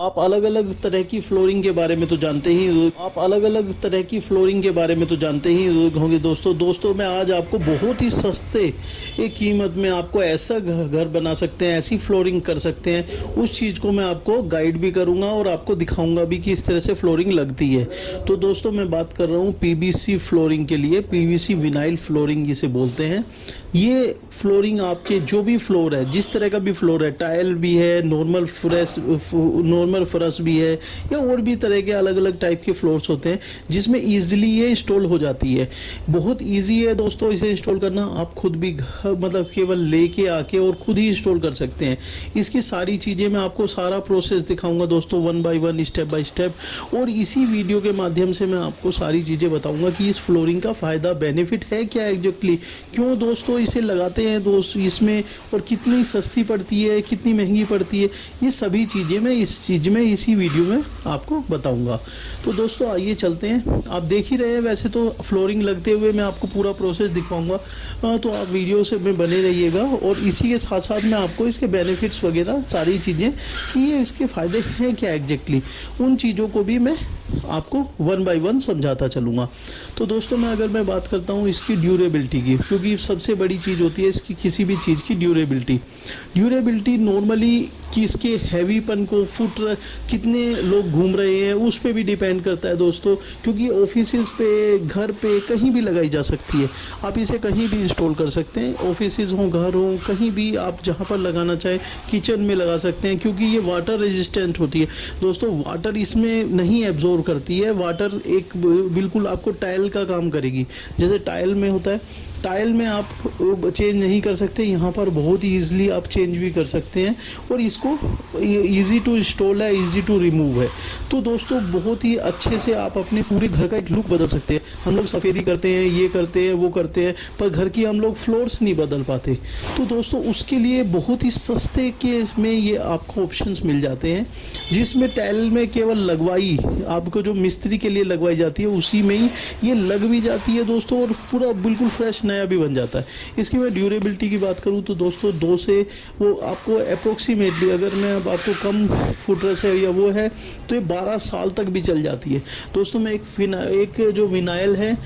आप अलग अलग तरह की फ्लोरिंग के बारे में तो जानते ही होंगे दोस्तों मैं आज आपको बहुत ही सस्ते एक कीमत में आपको ऐसा घर बना सकते हैं, ऐसी फ्लोरिंग कर सकते हैं, उस चीज़ को मैं आपको गाइड भी करूंगा और आपको दिखाऊंगा भी कि इस तरह से फ्लोरिंग लगती है। तो दोस्तों मैं बात कर रहा हूँ पीवीसी फ्लोरिंग के लिए, पीवीसी विनाइल फ्लोरिंग इसे बोलते हैं। ये फ्लोरिंग आपके जो भी फ्लोर है, जिस तरह का भी फ्लोर है, टाइल भी है, नॉर्मल फर्श भी है, या और भी तरह के अलग अलग टाइप के फ्लोर्स होते हैं जिसमें इजीली ये इंस्टॉल हो जाती है। बहुत इजी है दोस्तों इसे इंस्टॉल करना। आप खुद भी मतलब केवल लेके आके और खुद ही इंस्टॉल कर सकते हैं। इसकी सारी चीज़ें मैं आपको सारा प्रोसेस दिखाऊंगा दोस्तों, one by one, step by step, और इसी वीडियो के माध्यम से मैं आपको सारी चीज़ें बताऊंगा कि इस फ्लोरिंग का फ़ायदा बेनिफिट है क्या एग्जैक्टली, क्यों दोस्तों इसे लगाते हैं दोस्त इसमें, और कितनी सस्ती पड़ती है, कितनी महंगी पड़ती है, ये सभी चीज़ें मैं इसी वीडियो में आपको बताऊंगा। तो दोस्तों आइए चलते हैं। आप देख ही रहे हैं वैसे तो फ्लोरिंग लगते हुए मैं आपको पूरा प्रोसेस दिखाऊंगा, तो आप वीडियो से में बने रहिएगा, और इसी के साथ साथ मैं आपको इसके बेनिफिट्स वगैरह सारी चीज़ें कि ये इसके फ़ायदे हैं क्या एग्जैक्टली, उन चीज़ों को भी मैं आपको वन बाय वन समझाता चलूँगा। तो दोस्तों अगर मैं बात करता हूँ इसकी ड्यूरेबिलिटी की, क्योंकि सबसे बड़ी चीज़ होती है इसकी किसी भी चीज़ की ड्यूरेबिलिटी नॉर्मली कि इसके हैवीपन को कितने लोग घूम रहे हैं उस पे भी डिपेंड करता है दोस्तों, क्योंकि ऑफिसेज पे, घर पे, कहीं भी लगाई जा सकती है। आप इसे कहीं भी इंस्टॉल कर सकते हैं, ऑफिसेज हो, घर हो, कहीं भी आप जहाँ पर लगाना चाहें, किचन में लगा सकते हैं, क्योंकि ये वाटर रेजिस्टेंट होती है दोस्तों। वाटर इसमें नहीं एब्जॉर्ब करती है, वाटर एक बिल्कुल आपको टाइल का काम करेगी। जैसे टाइल में होता है, टाइल में आप चेंज नहीं कर सकते, यहाँ पर बहुत ही ईजिली आप चेंज भी कर सकते हैं, और इसको ईजी टू इंस्टॉल है, ईजी टू रिमूव है। तो दोस्तों बहुत ही अच्छे से आप अपने पूरे घर का एक लुक बदल सकते हैं। हम लोग सफ़ेदी करते हैं, ये करते हैं, वो करते हैं, पर घर की हम लोग फ्लोर्स नहीं बदल पाते। तो दोस्तों उसके लिए बहुत ही सस्ते के में ये आपको ऑप्शंस मिल जाते हैं, जिसमें टाइल में केवल लगवाई, आपको जो मिस्त्री के लिए लगवाई जाती है उसी में ही ये लग भी जाती है दोस्तों, और पूरा बिल्कुल फ्रेश नया भी बन जाता है। इसकी मैं ड्यूरेबिलिटी की बात करूं तो दोस्तों 2 से वो आपको अप्रोक्सीमेटली, अगर मैं अब आपको कम फुटरेस है या वो है, तो ये 12 साल तक भी चल जाती है दोस्तों। मैं एक जो विनाइल है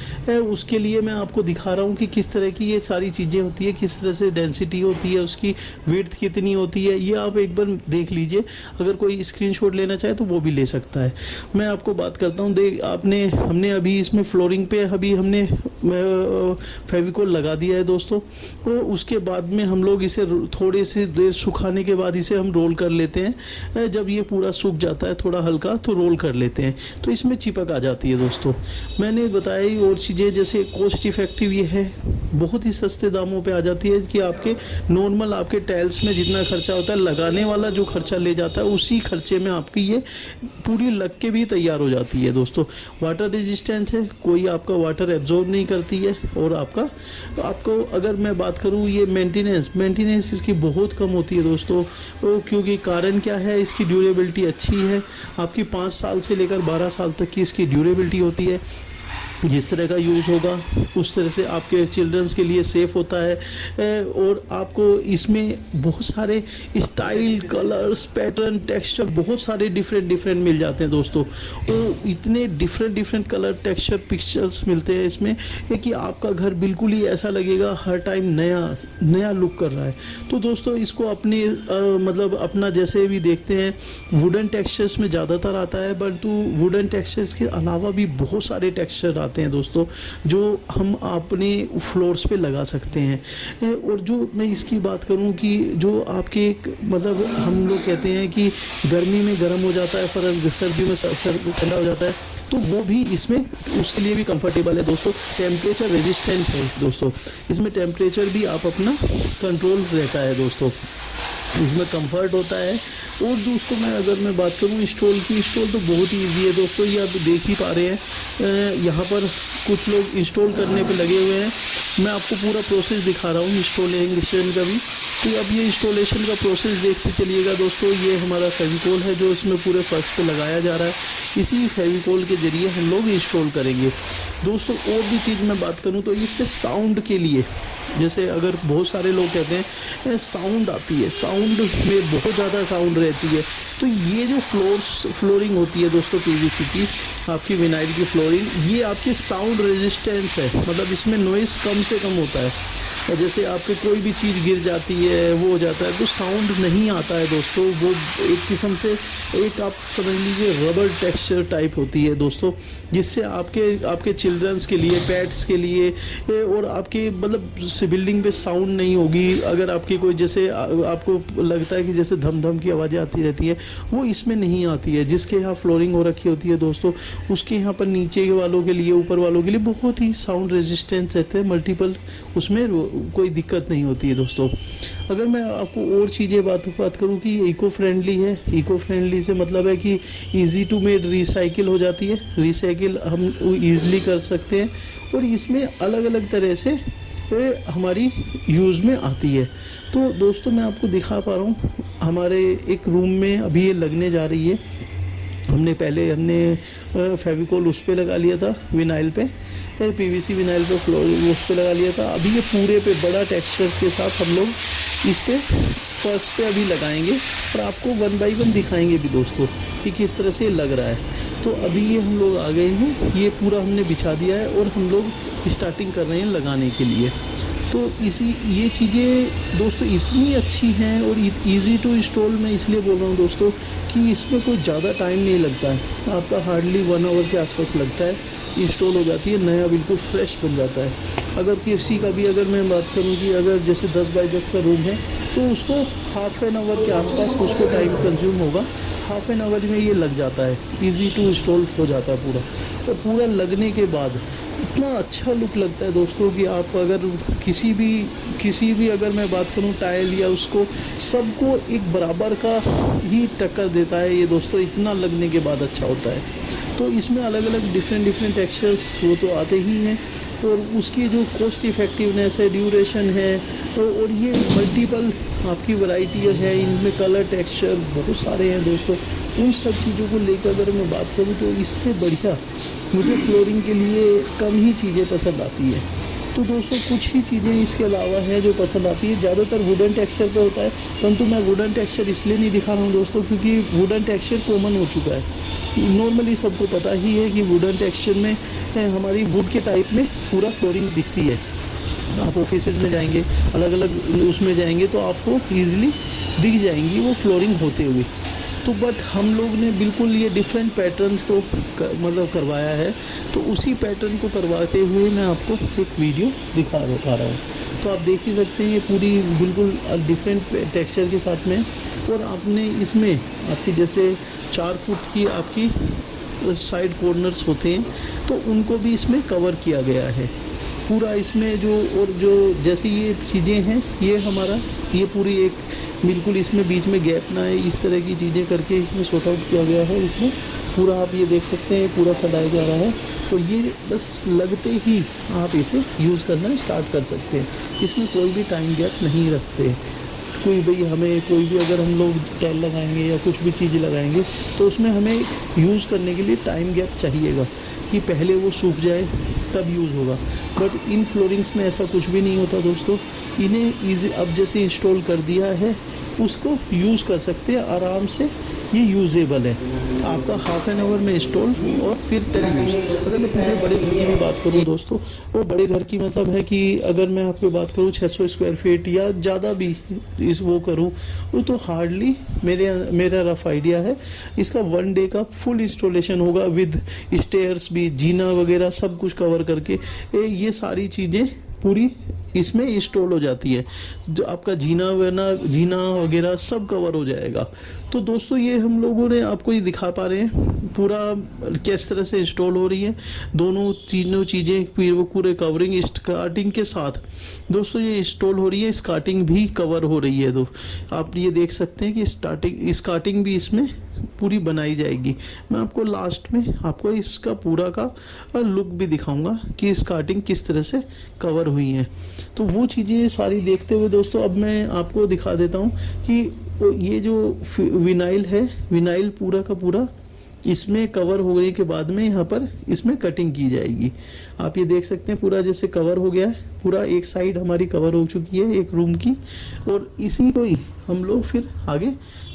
उसके लिए मैं आपको दिखा रहा हूँ कि किस तरह की ये सारी चीज़ें होती है, किस तरह से डेंसिटी होती है, उसकी विड्थ कितनी होती है, ये आप एक बार देख लीजिए। अगर कोई स्क्रीनशॉट लेना चाहे तो वो भी ले सकता है। मैं आपको बात करता हूँ, हमने अभी इसमें फ्लोरिंग पे हमने फेविकोल लगा दिया है दोस्तों, और उसके बाद में हम लोग इसे थोड़े से देर सुखाने के बाद इसे हम रोल कर लेते हैं। जब ये पूरा सूख जाता है थोड़ा हल्का, तो रोल कर लेते हैं, तो इसमें चिपक आ जाती है दोस्तों। मैंने बताया ही और चीज़ें, जैसे कॉस्ट इफेक्टिव ये है, बहुत ही सस्ते दामों पे आ जाती है, कि आपके नॉर्मल आपके टाइल्स में जितना खर्चा होता है, लगाने वाला जो खर्चा ले जाता है, उसी खर्चे में आपकी ये पूरी लग के भी तैयार हो जाती है दोस्तों। वाटर रेजिस्टेंट है, कोई आपका वाटर एब्जॉर्ब नहीं करती है, और आपको अगर मैं बात करूँ ये मेंटेनेंस इसकी बहुत कम होती है दोस्तों, क्योंकि कारण क्या है, इसकी ड्यूरेबिलिटी अच्छी है। आपकी 5 साल से लेकर 12 साल तक की इसकी ड्यूरेबिलिटी होती है। जिस तरह का यूज़ होगा उस तरह से आपके चिल्ड्रंस के लिए सेफ़ होता है, और आपको इसमें बहुत सारे स्टाइल, कलर्स, पैटर्न, टेक्सचर बहुत सारे डिफरेंट मिल जाते हैं दोस्तों। वो इतने डिफरेंट कलर, टेक्सचर, पिक्चर्स मिलते हैं इसमें कि आपका घर बिल्कुल ही ऐसा लगेगा हर टाइम नया लुक कर रहा है। तो दोस्तों इसको अपने मतलब अपना जैसे भी देखते हैं, वुडन टेक्सचर्स में ज़्यादातर आता है, परंतु वुडन टेक्सचर्स के अलावा भी बहुत सारे टेक्सचर आते हैं दोस्तों, जो हम अपने फ्लोर्स पे लगा सकते हैं। और जो मैं इसकी बात करूं कि जो आपके मतलब हम लोग कहते हैं कि गर्मी में गर्म हो जाता है, पर सर्दी में ठंडा हो जाता है, तो वो भी इसमें उसके लिए भी कंफर्टेबल है दोस्तों। टेम्परेचर रेजिस्टेंट है दोस्तों, इसमें टेम्परेचर भी आप अपना कंट्रोल रहता है दोस्तों, इसमें कंफर्ट होता है। और दोस्तों अगर मैं बात करूँ इंस्टॉल तो बहुत ही ईजी है दोस्तों। ये आप देख ही पा रहे हैं, यहाँ पर कुछ लोग इंस्टॉल करने पे लगे हुए हैं। मैं आपको पूरा प्रोसेस दिखा रहा हूँ इंस्टॉलेशन का भी। तो अब ये इंस्टॉलेशन का प्रोसेस देखते चलिएगा दोस्तों। ये हमारा फेविकोल है जो इसमें पूरे फर्श पे लगाया जा रहा है। इसी फेविकोल के जरिए हम लोग इंस्टॉल करेंगे दोस्तों। और भी चीज़ मैं बात करूँ तो इससे साउंड के लिए जैसे अगर बहुत सारे लोग कहते हैं साउंड आती है, साउंड में बहुत ज़्यादा साउंड रहती है, तो ये जो फ्लोरिंग होती है दोस्तों पीवीसी की, आपकी विनाइल की फ्लोरिंग, ये आपकी साउंड रेजिस्टेंस है, मतलब इसमें नॉइस कम से कम होता है। और जैसे आपके कोई भी चीज़ गिर जाती है, वो हो जाता है, तो साउंड नहीं आता है दोस्तों। वो एक किस्म से एक आप समझ लीजिए रबर टेक्सचर टाइप होती है दोस्तों, जिससे आपके चिल्ड्रंस के लिए, पेट्स के लिए, और आपके मतलब बिल्डिंग पे साउंड नहीं होगी। अगर आपकी कोई जैसे आपको लगता है कि जैसे धम धम की आवाज़ें आती रहती है, वो इसमें नहीं आती है। जिसके यहाँ फ्लोरिंग हो रखी होती है दोस्तों, उसके यहाँ पर नीचे वालों के लिए, ऊपर वालों के लिए बहुत ही साउंड रेजिस्टेंस रहते हैं, मल्टीपल, उसमें कोई दिक्कत नहीं होती है दोस्तों। अगर मैं आपको और चीज़ें बात करूँ कि इको फ्रेंडली है, इको फ्रेंडली से मतलब है कि इजी टू मेड, रिसाइकिल हो जाती है, रिसाइकिल हम ईज़िली कर सकते हैं, और इसमें अलग अलग तरह से हमारी यूज़ में आती है। तो दोस्तों मैं आपको दिखा पा रहा हूँ, हमारे एक रूम में अभी ये लगने जा रही है। हमने फेविकोल उस पे लगा लिया था, विनाइल पे, पीवीसी विनाइल पे फ्लोर उस पे लगा लिया था। अभी ये पूरे पे बड़ा टेक्सचर के साथ हम लोग इस पे फर्श पे अभी लगाएंगे, और आपको 1 बाय 1 दिखाएंगे भी दोस्तों कि किस तरह से लग रहा है। तो अभी ये हम लोग आ गए हैं, ये पूरा हमने बिछा दिया है, और हम लोग स्टार्टिंग कर रहे हैं लगाने के लिए। तो ये चीज़ें दोस्तों इतनी अच्छी हैं और इजी टू इंस्टॉल, मैं इसलिए बोल रहा हूँ दोस्तों कि इसमें कोई ज़्यादा टाइम नहीं लगता है, आपका हार्डली 1 आवर के आसपास लगता है, इंस्टॉल हो जाती है, नया बिल्कुल फ्रेश बन जाता है। अगर किसी का भी, अगर मैं बात करूँ कि अगर जैसे 10 बाय 10 का रूम है, तो उसको हाफ एन आवर के आसपास उसको टाइम कंज्यूम होगा, हाफ एन आवर में ये लग जाता है, इजी टू इंस्टॉल हो जाता है पूरा। और पूरा लगने के बाद इतना अच्छा लुक लगता है दोस्तों कि आप अगर किसी भी अगर मैं बात करूं टाइल या उसको, सबको एक बराबर का ही टक्कर देता है ये दोस्तों, इतना लगने के बाद अच्छा होता है। तो इसमें अलग अलग डिफरेंट टेक्सचर्स वो तो आते ही हैं, और उसकी जो कॉस्ट इफ़ेक्टिवनेस है, ड्यूरेशन है, और ये मल्टीपल आपकी वैरायटी है, इनमें कलर टेक्सचर बहुत सारे हैं दोस्तों। उन सब चीज़ों को लेकर अगर मैं बात करूँ तो इससे बढ़िया मुझे फ्लोरिंग के लिए कम ही चीज़ें पसंद आती है। तो दोस्तों कुछ ही चीज़ें इसके अलावा हैं जो पसंद आती है, ज़्यादातर वुडन टेक्सचर पे होता है, परंतु मैं वुडन टेक्सचर इसलिए नहीं दिखा रहा हूँ दोस्तों क्योंकि वुडन टेक्सचर कॉमन हो चुका है। नॉर्मली सबको पता ही है कि वुडन टेक्सचर में हमारी वुड के टाइप में पूरा फ्लोरिंग दिखती है। आप ऑफिसेज में जाएंगे, अलग अलग उसमें जाएंगे तो आपको ईजिली दिख जाएंगी वो फ्लोरिंग होते हुए। तो बट हम लोग ने बिल्कुल ये डिफरेंट पैटर्न्स को मतलब करवाया है, तो उसी पैटर्न को करवाते हुए मैं आपको एक वीडियो दिखा रहा हूँ। तो आप देख ही सकते हैं ये पूरी बिल्कुल डिफरेंट टेक्सचर के साथ में, और आपने इसमें आपकी जैसे 4 फुट की आपकी साइड कॉर्नर्स होते हैं, तो उनको भी इसमें कवर किया गया है पूरा। इसमें जो जैसी ये चीज़ें हैं, ये हमारा ये पूरी एक बिल्कुल इसमें बीच में गैप ना है, इस तरह की चीज़ें करके इसमें सॉर्ट आउट किया गया है। इसमें पूरा आप ये देख सकते हैं पूरा फैलाया जा रहा है, तो ये बस लगते ही आप इसे यूज़ करना स्टार्ट कर सकते हैं। इसमें कोई भी टाइम गैप नहीं रखते। कोई भी अगर हम लोग टाइल लगाएंगे या कुछ भी चीज़ लगाएंगे, तो उसमें हमें यूज़ करने के लिए टाइम गैप चाहिएगा कि पहले वो सूख जाए तब यूज़ होगा। बट इन फ्लोरिंग्स में ऐसा कुछ भी नहीं होता दोस्तों। इन्हें ईजी अब जैसे इंस्टॉल कर दिया है, उसको यूज़ कर सकते हैं आराम से, ये यूजेबल है। आपका हाफ एन आवर में इंस्टॉल और फिर 10 यूज़। अगर मैं पूरे बड़े घर की भी बात करूँ दोस्तों, वो बड़े घर की मतलब है कि अगर मैं आपको बात करूँ 600 स्क्वायर फीट या ज़्यादा भी वो करूँ, वो तो हार्डली मेरा रफ आइडिया है, इसका 1 डे का फुल इंस्टॉलेशन होगा विद स्टेयर्स भी, जीना वगैरह सब कुछ कवर करके ये सारी चीज़ें पूरी इसमें इंस्टॉल हो जाती है। जो आपका जीना वगैरह सब कवर हो जाएगा। तो दोस्तों ये हम लोगों ने आपको ये दिखा पा रहे हैं पूरा किस तरह से इंस्टॉल हो रही है, तीनों चीज़ें पूरे कवरिंग स्कार्टिंग के साथ दोस्तों ये इंस्टॉल हो रही है। स्कार्टिंग भी कवर हो रही है, तो आप ये देख सकते हैं कि स्कार्टिंग भी इसमें पूरी बनाई जाएगी। मैं आपको लास्ट में आपको इसका पूरा का लुक भी दिखाऊंगा कि स्कार्टिंग किस तरह से कवर हुई है। तो वो चीज़ें सारी देखते हुए दोस्तों अब मैं आपको दिखा देता हूँ कि ये जो विनाइल है, विनाइल पूरा का पूरा इसमें कवर होने के बाद में यहाँ पर इसमें कटिंग की जाएगी। आप ये देख सकते हैं पूरा जैसे कवर हो गया है, पूरा एक साइड हमारी कवर हो चुकी है एक रूम की, और इसी को ही हम लोग फिर आगे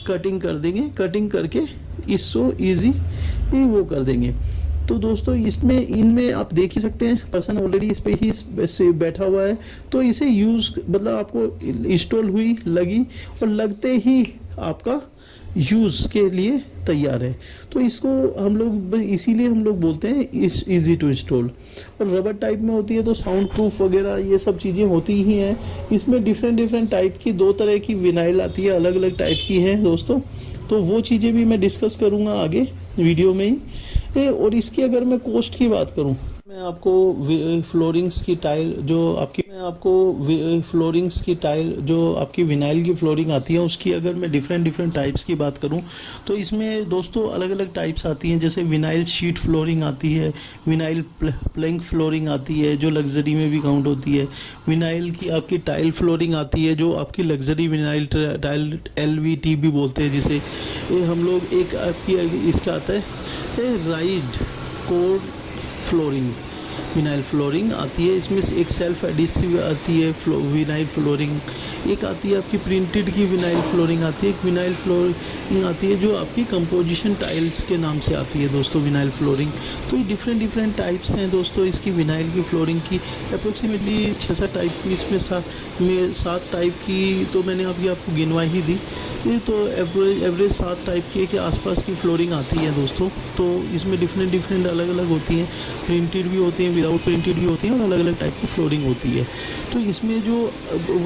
कटिंग कर देंगे। कटिंग करके इसको ईजी वो कर देंगे। तो दोस्तों इसमें इनमें आप देख ही सकते हैं पर्सन ऑलरेडी इस पे ही से बैठा हुआ है, तो इसे यूज मतलब आपको इंस्टॉल हुई लगी और लगते ही आपका यूज के लिए तैयार है। तो इसको हम लोग इसीलिए हम लोग बोलते हैं इस इजी टू इंस्टॉल। और रबर टाइप में होती है तो साउंड प्रूफ वगैरह ये सब चीज़ें होती ही हैं। इसमें डिफरेंट डिफरेंट टाइप की 2 तरह की विनाइल आती है, अलग अलग टाइप की है दोस्तों। तो वो चीज़ें भी मैं डिस्कस करूँगा आगे वीडियो में ही। और इसकी अगर मैं कॉस्ट की बात करूँ, मैं आपको फ्लोरिंग्स की टाइल जो आपकी विनाइल की फ्लोरिंग आती है उसकी अगर मैं डिफरेंट डिफरेंट टाइप्स की बात करूं, तो इसमें दोस्तों अलग अलग टाइप्स आती हैं। जैसे विनाइल शीट फ्लोरिंग आती है, विनाइल प्लैंक फ्लोरिंग आती है जो लग्जरी में भी काउंट होती है, विनाइल की आपकी टाइल फ्लोरिंग आती है जो आपकी लग्जरी विनाइल टाइल LVT भी बोलते हैं जिसे। ये हम लोग एक आपकी इसका आता है ride code flooring vinyl flooring आती है। इसमें से एक सेल्फ एडिसिव आती है विनाइल फ्लोरिंग, एक आती है आपकी प्रिंटेड की विनाइल फ्लोरिंग आती है, एक विनाइल फ्लोरिंग आती है जो आपकी कंपोजिशन टाइल्स के नाम से आती है दोस्तों विनाइल फ्लोरिंग। तो ये डिफरेंट डिफरेंट टाइप्स हैं दोस्तों इसकी विनाइल की फ्लोरिंग की। अप्रोक्सीमेटली 6-7 टाइप की इसमें 7 टाइप की तो मैंने अभी आपको गिनवा ही दी। ये तो एवरेज 7 टाइप के आसपास की फ्लोरिंग आती है दोस्तों। तो इसमें डिफरेंट डिफरेंट अलग अलग होती हैं, प्रिंटेड भी होती हैं, विदाउट प्रिंटेड भी होती हैं और अलग अलग टाइप की फ्लोरिंग होती है। तो इसमें जो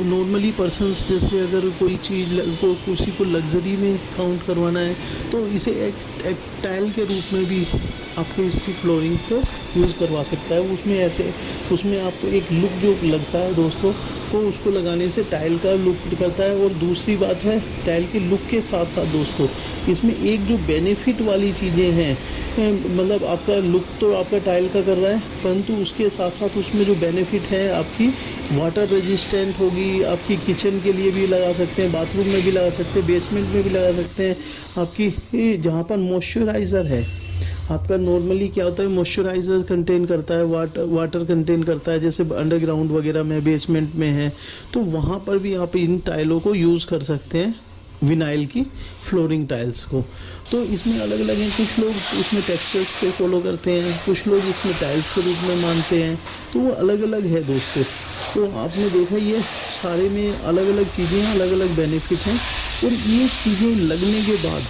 नॉर्मली पर्सन्स जैसे अगर कोई चीज़ को किसी को लग्जरी में काउंट करवाना है तो इसे एक टाइल के रूप में भी आपको इसकी फ्लोरिंग को यूज़ करवा सकता है। उसमें आपको एक लुक जो लगता है दोस्तों तो उसको लगाने से टाइल का लुक करता है। और दूसरी बात है टाइल के लुक के साथ साथ दोस्तों इसमें एक जो बेनिफिट वाली चीज़ें हैं, मतलब आपका लुक तो आपका टाइल का कर रहा है परंतु उसके साथ साथ उसमें जो बेनिफिट है आपकी वाटर रेजिस्टेंट होगी। आपकी किचन के लिए भी लगा सकते हैं, बाथरूम में भी लगा सकते हैं, बेसमेंट में भी लगा सकते हैं। आपकी जहाँ पर मॉइस्चराइज़र है आपका नॉर्मली क्या होता है मॉइस्चराइज़र कंटेन करता है, वाटर कंटेन करता है, जैसे अंडरग्राउंड वगैरह में बेसमेंट में है तो वहाँ पर भी आप इन टाइलों को यूज़ कर सकते हैं विनाइल की फ्लोरिंग टाइल्स को। तो इसमें अलग अलग हैं, कुछ लोग इसमें टेक्सचर्स को फॉलो करते हैं, कुछ लोग इसमें टाइल्स के रूप में मानते हैं, तो वो अलग अलग है दोस्तों। तो आपने देखा ये सारे में अलग अलग चीज़ें हैं, अलग अलग बेनिफिट हैं। और ये चीज़ें लगने के बाद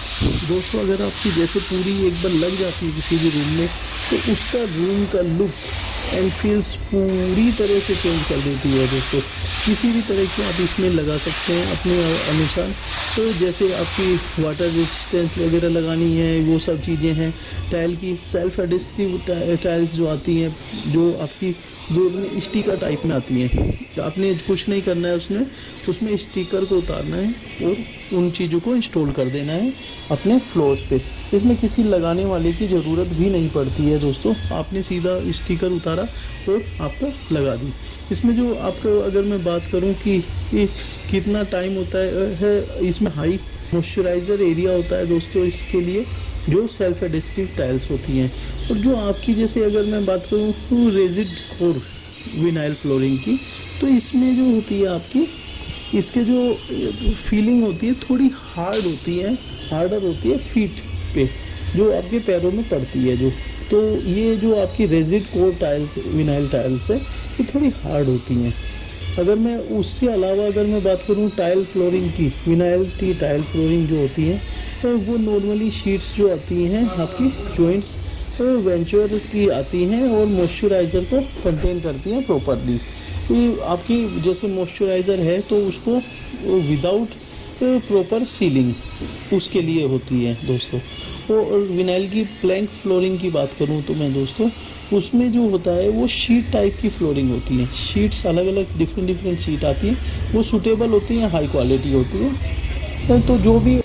दोस्तों अगर आपकी जैसे पूरी एक बार लग जाती है किसी भी रूम में तो उसका रूम का लुक एंड फील्स पूरी तरह से चेंज कर देती है दोस्तों। किसी भी तरह की आप इसमें लगा सकते हैं अपने अनुसार। तो जैसे आपकी वाटर रेजिस्टेंस वगैरह लगानी है वो सब चीज़ें हैं। टाइल की सेल्फ एडिस्टिव टाइल्स जो आती हैं जो आपकी जो स्टिकर टाइप में आती हैं, आपने कुछ नहीं करना है उसमें स्टिकर को उतारना है और उन चीज़ों को इंस्टॉल कर देना है अपने फ्लोर्स पे। इसमें किसी लगाने वाले की ज़रूरत भी नहीं पड़ती है दोस्तों, आपने सीधा स्टिकर उतारा और आपका लगा दी। इसमें जो आपको अगर मैं बात करूं कि कितना टाइम होता है इसमें हाई मॉइस्चराइज़र एरिया होता है दोस्तों इसके लिए जो सेल्फ एडिस्टिव टाइल्स होती हैं। और जो आपकी जैसे अगर मैं बात करूँ रेजिड कोर विनाइल फ्लोरिंग की तो इसमें जो होती है आपकी इसके जो फीलिंग होती है थोड़ी हार्डर होती है फीट पे जो आपके पैरों में पड़ती है जो। तो ये जो आपकी rigid core tiles vinyl tiles है ये थोड़ी हार्ड होती हैं। अगर मैं उससे अलावा अगर मैं बात करूं टाइल फ्लोरिंग की विनाइल की टाइल फ्लोरिंग जो होती है तो वो नॉर्मली शीट्स जो आती हैं आपकी जॉइंट्स वेंचर की आती हैं और मॉइस्चराइज़र को कंटेन करती हैं प्रॉपरली। तो आपकी जैसे मॉइस्चराइज़र है तो उसको विदाउट प्रॉपर सीलिंग उसके लिए होती है दोस्तों। और विनाइल की प्लैंक फ्लोरिंग की बात करूं तो मैं दोस्तों उसमें जो होता है वो शीट टाइप की फ्लोरिंग होती है। शीट्स अलग अलग डिफरेंट शीट आती हैं, वो सूटेबल होती हैं, हाई क्वालिटी होती है। तो जो भी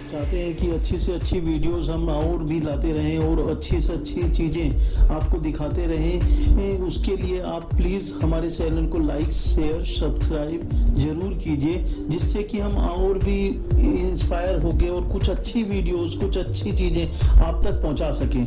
चाहते चाहते हैं कि अच्छी से अच्छी वीडियोस हम और भी लाते रहें और अच्छी से अच्छी चीज़ें आपको दिखाते रहें, उसके लिए आप प्लीज़ हमारे चैनल को लाइक शेयर सब्सक्राइब ज़रूर कीजिए, जिससे कि हम और भी इंस्पायर होके और कुछ अच्छी वीडियोस कुछ अच्छी चीज़ें आप तक पहुंचा सकें।